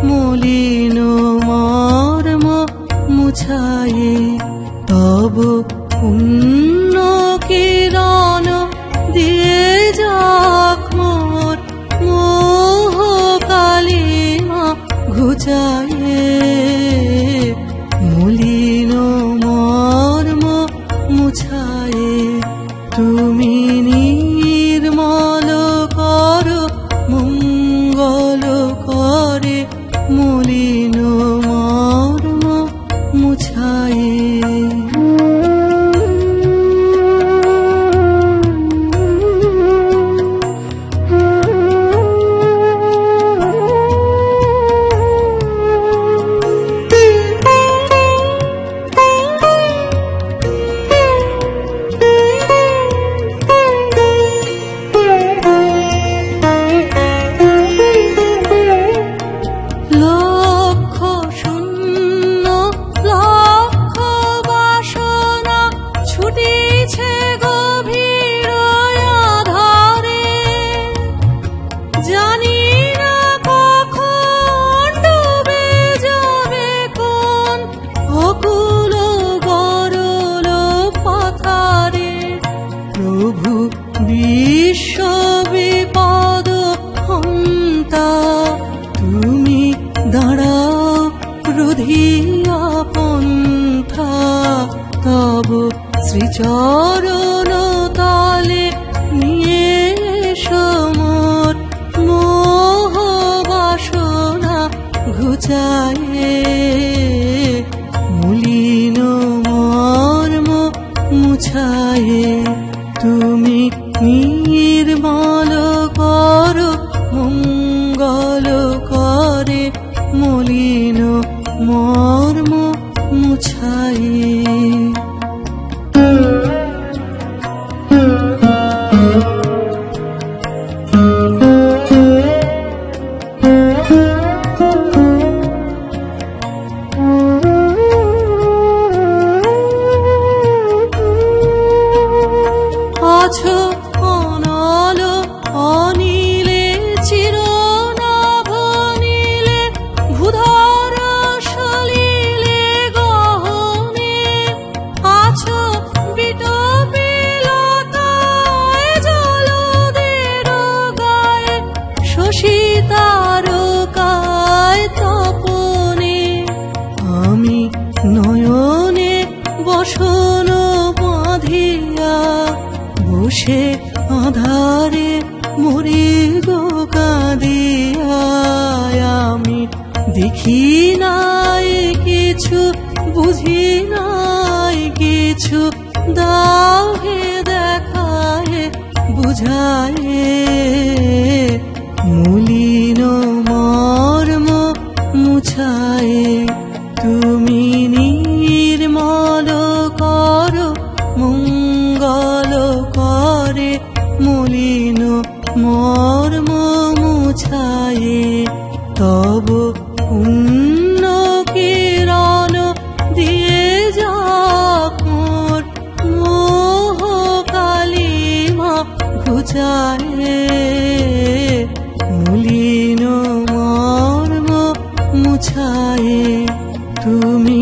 মলিন মর্ম মুছায়ে তব পুণ্য কিরণ দিয়ে যাক মোর মোহ কালিমা ঘুচায়ে মলিন মর্ম মুছায়ে তুমি নির্মল করো মঙ্গল করে মলিন মর্ম মুছায়ে বিশ্ব বিপদ হন্তা তুমি দাঁড়াও রুধিয়া পন্থা তব শ্রীচরণ তালে নিয়ে সমর মোহ বাসনা ঘুচায়ে মলিন মর্ম মুছায়ে তুমি নির্মল করো মঙ্গল করে মলিন মর্ম মুছায়ে আছো অনল অনিলে চিরনভ নীলে ভূধর সলিলে গহনে আছো বিটপিলতায় জলদের গায়ে শশী তারকায় তপনে আমি নয়নে বসন বাঁধিয়া বসে আধারে মরি গো কাঁদিয়া আমি দেখি নাই কিছু বুঝি নাই কিছু দাও হে দেখায় বুঝায়ে মলিন মর্ম মুছায়ে তুমি নির্মল করো মঙ্গল করে মলিন মর্ম মুছায়ে তব পুণ্য কিরণ দিয়ে যাক মোর মোহ কালিমা ঘুচায়ে মলিন মর্ম মুছায়ে তুমি